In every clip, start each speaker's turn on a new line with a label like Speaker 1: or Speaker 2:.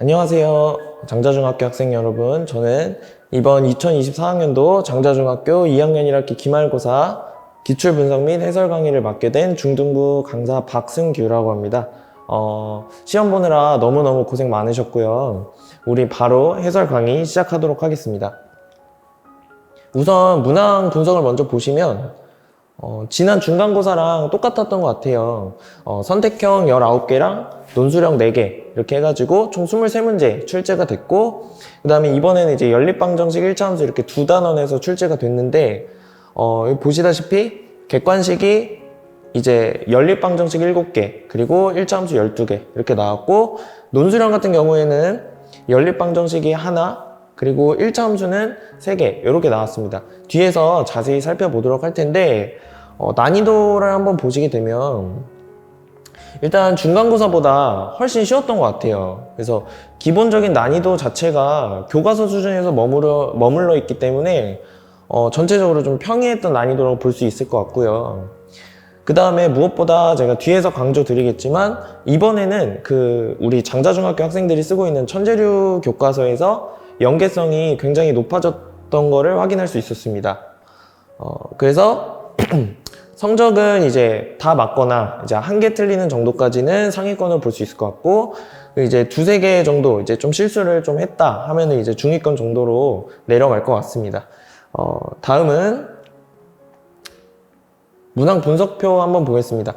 Speaker 1: 안녕하세요. 장자중학교 학생 여러분. 저는 이번 2024학년도 장자중학교 2학년 1학기 기말고사 기출분석 및 해설 강의를 맡게 된 중등부 강사 박승규라고 합니다. 시험 보느라 너무너무 고생 많으셨고요. 우리 바로 해설 강의 시작하도록 하겠습니다. 우선 문항 분석을 먼저 보시면 지난 중간고사랑 똑같았던 것 같아요. 선택형 19개랑 논술형 4개 이렇게 해가지고 총 23문제 출제가 됐고, 그 다음에 이번에는 이제 연립방정식 1차함수 이렇게 두 단원에서 출제가 됐는데, 여기 보시다시피 객관식이 이제 연립방정식 7개 그리고 1차함수 12개 이렇게 나왔고, 논술형 같은 경우에는 연립방정식이 하나 그리고 1차함수는 3개 이렇게 나왔습니다. 뒤에서 자세히 살펴보도록 할 텐데, 난이도를 한번 보시게 되면 일단 중간고사보다 훨씬 쉬웠던 것 같아요. 그래서 기본적인 난이도 자체가 교과서 수준에서 머물러 있기 때문에 전체적으로 좀 평이했던 난이도라고 볼 수 있을 것 같고요. 그 다음에 무엇보다 제가 뒤에서 강조 드리겠지만, 이번에는 우리 장자중학교 학생들이 쓰고 있는 천재류 교과서에서 연계성이 굉장히 높아졌던 거를 확인할 수 있었습니다. 그래서 성적은 이제 다 맞거나 이제 한 개 틀리는 정도까지는 상위권을 볼 수 있을 것 같고, 이제 두세 개 정도 이제 좀 실수를 좀 했다 하면은 이제 중위권 정도로 내려갈 것 같습니다. 다음은 문항 분석표 한번 보겠습니다.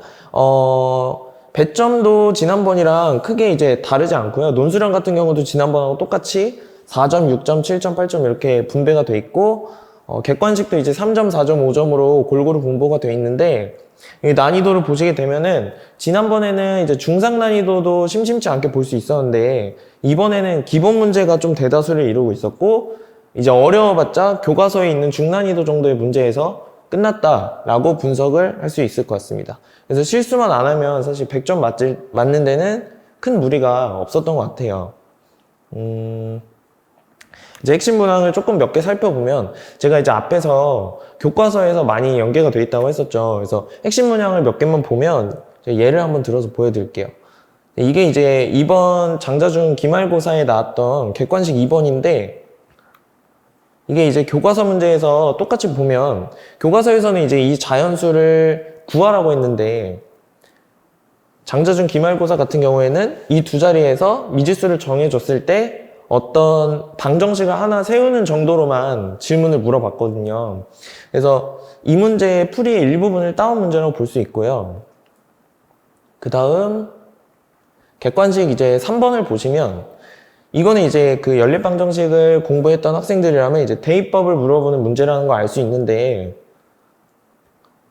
Speaker 1: 배점도 지난번이랑 크게 이제 다르지 않고요. 논술형 같은 경우도 지난번하고 똑같이 4점, 6점, 7점, 8점 이렇게 분배가 돼 있고, 객관식도 이제 3점, 4점, 5점으로 골고루 분포가 되어 있는데, 이 난이도를 보시게 되면은 지난번에는 이제 중상 난이도도 심심치 않게 볼 수 있었는데, 이번에는 기본 문제가 좀 대다수를 이루고 있었고, 이제 어려워봤자 교과서에 있는 중난이도 정도의 문제에서 끝났다라고 분석을 할 수 있을 것 같습니다. 그래서 실수만 안 하면 사실 100점 맞는 데는 큰 무리가 없었던 것 같아요. 이제 핵심 문항을 조금 몇 개 살펴보면, 제가 이제 앞에서 교과서에서 많이 연계가 되어 있다고 했었죠. 그래서 핵심 문항을 몇 개만 보면 예를 한번 들어서 보여드릴게요. 이게 이제 이번 장자중 기말고사에 나왔던 객관식 2번인데, 이게 이제 교과서 문제에서 똑같이 보면 교과서에서는 이제 이 자연수를 구하라고 했는데, 장자중 기말고사 같은 경우에는 이 두 자리에서 미지수를 정해줬을 때 어떤 방정식을 하나 세우는 정도로만 질문을 물어봤거든요. 그래서 이 문제의 풀이의 일부분을 따온 문제라고 볼 수 있고요. 그 다음 객관식 이제 3번을 보시면, 이거는 이제 그 연립방정식을 공부했던 학생들이라면 이제 대입법을 물어보는 문제라는 걸 알 수 있는데,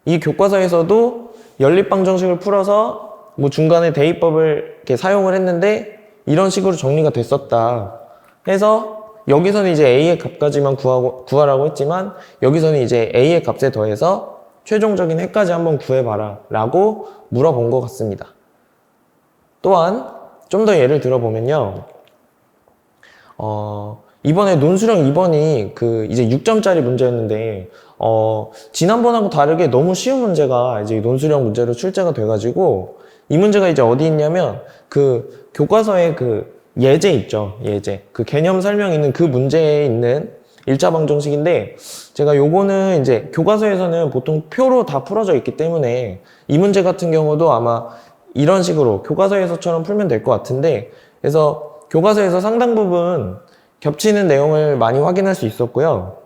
Speaker 1: 이 교과서에서도 연립방정식을 풀어서 뭐 중간에 대입법을 이렇게 사용을 했는데 이런 식으로 정리가 됐었다 해서, 여기서는 이제 A의 값까지만 구하라고 했지만 여기서는 이제 A의 값에 더해서 최종적인 해까지 한번 구해봐라 라고 물어본 것 같습니다. 또한 좀 더 예를 들어보면요, 이번에 논술형 2번이 이제 6점짜리 문제였는데, 지난번하고 다르게 너무 쉬운 문제가 이제 논술형 문제로 출제가 돼가지고, 이 문제가 이제 어디 있냐면, 교과서에 예제 있죠, 예제. 개념 설명 있는 그 문제에 있는 1차 방정식인데, 제가 요거는 이제 교과서에서는 보통 표로 다 풀어져 있기 때문에 이 문제 같은 경우도 아마 이런 식으로 교과서에서처럼 풀면 될 것 같은데, 그래서 교과서에서 상당 부분 겹치는 내용을 많이 확인할 수 있었고요.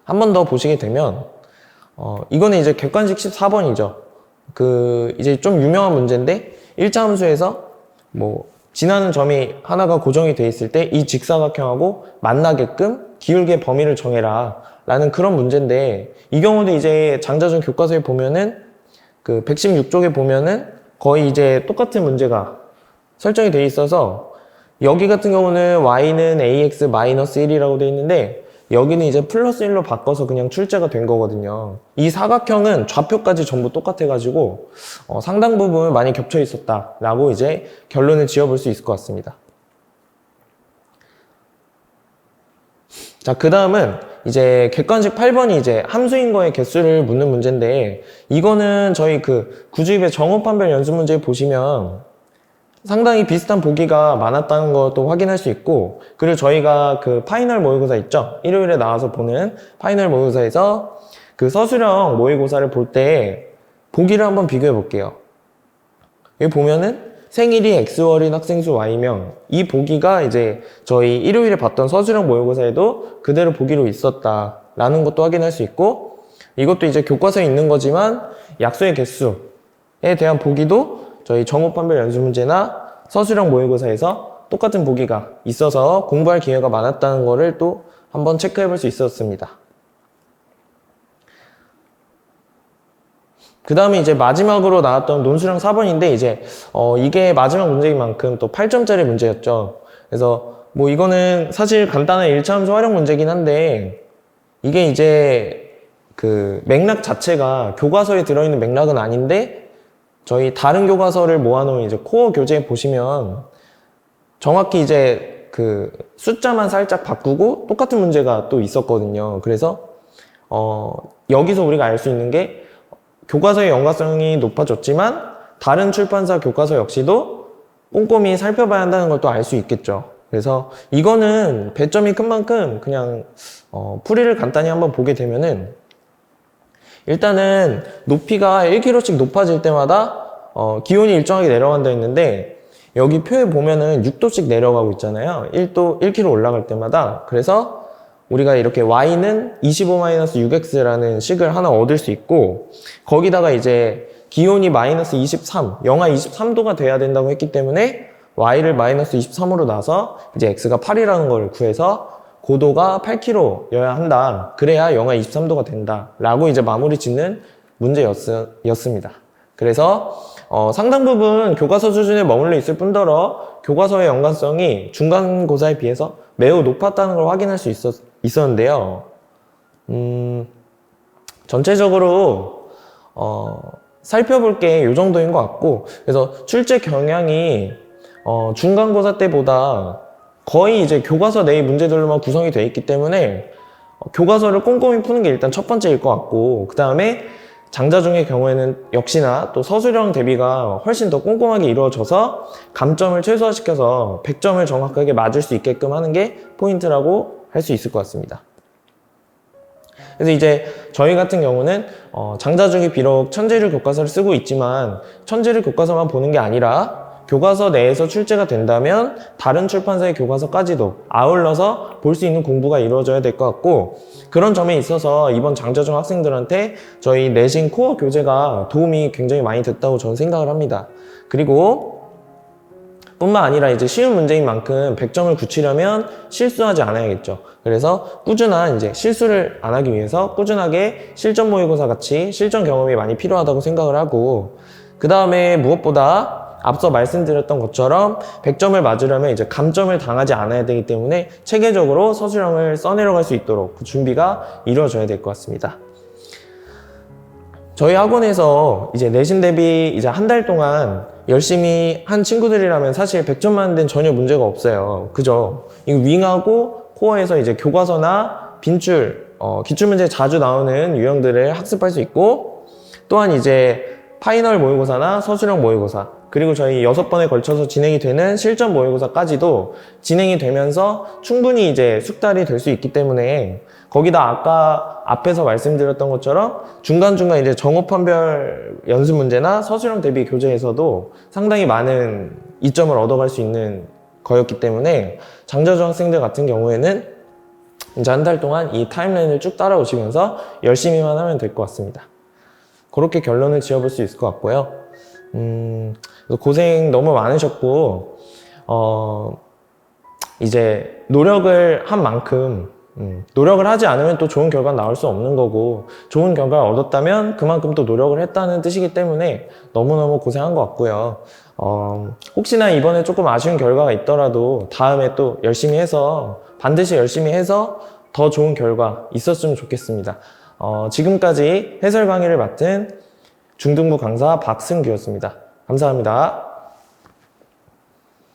Speaker 1: 한 번 더 보시게 되면, 이거는 이제 객관식 14번이죠. 이제 좀 유명한 문제인데, 1차 함수에서 지나는 점이 하나가 고정이 돼 있을 때 이 직사각형하고 만나게끔 기울기의 범위를 정해라 라는 그런 문제인데, 이 경우도 이제 장자중 교과서에 보면은 116쪽에 보면은 거의 이제 똑같은 문제가 설정이 돼 있어서, 여기 같은 경우는 y는 ax 1이라고 돼 있는데 여기는 이제 플러스 1로 바꿔서 그냥 출제가 된 거거든요. 이 사각형은 좌표까지 전부 똑같아가지고 상당 부분 많이 겹쳐 있었다라고 이제 결론을 지어볼 수 있을 것 같습니다. 자, 그 다음은 이제 객관식 8번이 이제 함수인 거의 개수를 묻는 문제인데, 이거는 저희 구주입의 정호판별 연습 문제 보시면 상당히 비슷한 보기가 많았다는 것도 확인할 수 있고, 그리고 저희가 그 파이널 모의고사 있죠? 일요일에 나와서 보는 파이널 모의고사에서 그 서술형 모의고사를 볼 때 보기를 한번 비교해 볼게요. 여기 보면은 생일이 X월인 학생 수 Y명, 이 보기가 이제 저희 일요일에 봤던 서술형 모의고사에도 그대로 보기로 있었다라는 것도 확인할 수 있고, 이것도 이제 교과서에 있는 거지만 약수의 개수에 대한 보기도 저희 정오판별 연수문제나 서술형 모의고사에서 똑같은 보기가 있어서 공부할 기회가 많았다는 거를 또 한번 체크해 볼 수 있었습니다. 그 다음에 이제 마지막으로 나왔던 논술형 4번인데 이게 마지막 문제인 만큼 또 8점짜리 문제였죠. 그래서 뭐 이거는 사실 간단한 1차 함수 활용 문제긴 한데, 이게 이제 그 맥락 자체가 교과서에 들어있는 맥락은 아닌데 저희 다른 교과서를 모아놓은 이제 코어 교재 보시면 정확히 이제 그 숫자만 살짝 바꾸고 똑같은 문제가 또 있었거든요. 그래서 여기서 우리가 알 수 있는 게 교과서의 연관성이 높아졌지만 다른 출판사 교과서 역시도 꼼꼼히 살펴봐야 한다는 걸 또 알 수 있겠죠. 그래서 이거는 배점이 큰 만큼 그냥 풀이를 간단히 한번 보게 되면은, 일단은 높이가 1km씩 높아질 때마다 기온이 일정하게 내려간다 했는데, 여기 표에 보면은 6도씩 내려가고 있잖아요. 1도 1km 올라갈 때마다. 그래서 우리가 이렇게 y는 25-6x라는 식을 하나 얻을 수 있고, 거기다가 이제 기온이 마이너스 23, 영하 23도가 돼야 된다고 했기 때문에 y를 마이너스 23으로 놔서 이제 x가 8이라는 걸 구해서 고도가 8km여야 한다. 그래야 영하 23도가 된다. 라고 이제 마무리 짓는 문제였습니다. 그래서 상당 부분 교과서 수준에 머물러 있을 뿐더러 교과서의 연관성이 중간고사에 비해서 매우 높았다는 걸 확인할 수 있었는데요. 전체적으로 살펴볼 게 이 정도인 것 같고, 그래서 출제 경향이 중간고사 때보다 거의 이제 교과서 내의 문제들로만 구성이 되어 있기 때문에 교과서를 꼼꼼히 푸는 게 일단 첫 번째일 것 같고, 그 다음에 장자중의 경우에는 역시나 또 서술형 대비가 훨씬 더 꼼꼼하게 이루어져서 감점을 최소화시켜서 100점을 정확하게 맞을 수 있게끔 하는 게 포인트라고 할 수 있을 것 같습니다. 그래서 이제 저희 같은 경우는 장자중이 비록 천재를 교과서를 쓰고 있지만 천재를 교과서만 보는 게 아니라 교과서 내에서 출제가 된다면 다른 출판사의 교과서까지도 아울러서 볼 수 있는 공부가 이루어져야 될 것 같고, 그런 점에 있어서 이번 장자중 학생들한테 저희 내신 코어 교재가 도움이 굉장히 많이 됐다고 저는 생각을 합니다. 그리고 뿐만 아니라 이제 쉬운 문제인 만큼 100점을 굳히려면 실수하지 않아야겠죠. 그래서 꾸준한 이제 실수를 안 하기 위해서 꾸준하게 실전 모의고사 같이 실전 경험이 많이 필요하다고 생각을 하고, 그 다음에 무엇보다 앞서 말씀드렸던 것처럼 100점을 맞으려면 이제 감점을 당하지 않아야 되기 때문에 체계적으로 서술형을 써내려갈 수 있도록 그 준비가 이루어져야 될 것 같습니다. 저희 학원에서 이제 내신 대비 이제 한 달 동안 열심히 한 친구들이라면 사실 100점 맞는 데는 전혀 문제가 없어요. 그죠? 이거 윙하고 코어에서 이제 교과서나 빈출, 기출문제에 자주 나오는 유형들을 학습할 수 있고, 또한 이제 파이널 모의고사나 서술형 모의고사, 그리고 저희 6번에 걸쳐서 진행이 되는 실전 모의고사까지도 진행이 되면서 충분히 이제 숙달이 될 수 있기 때문에, 거기다 아까 앞에서 말씀드렸던 것처럼 중간중간 이제 정오판별 연습 문제나 서술형 대비 교재에서도 상당히 많은 이점을 얻어갈 수 있는 거였기 때문에 장자중 학생들 같은 경우에는 이제 한 달 동안 이 타임라인을 쭉 따라오시면서 열심히만 하면 될 것 같습니다. 그렇게 결론을 지어볼 수 있을 것 같고요. 고생 너무 많으셨고, 이제 노력을 한 만큼, 노력을 하지 않으면 또 좋은 결과 나올 수 없는 거고, 좋은 결과를 얻었다면 그만큼 또 노력을 했다는 뜻이기 때문에 너무너무 고생한 것 같고요. 혹시나 이번에 조금 아쉬운 결과가 있더라도 다음에 또 열심히 해서, 반드시 열심히 해서 더 좋은 결과 있었으면 좋겠습니다. 지금까지 해설 강의를 맡은 중등부 강사 박승규였습니다. 감사합니다.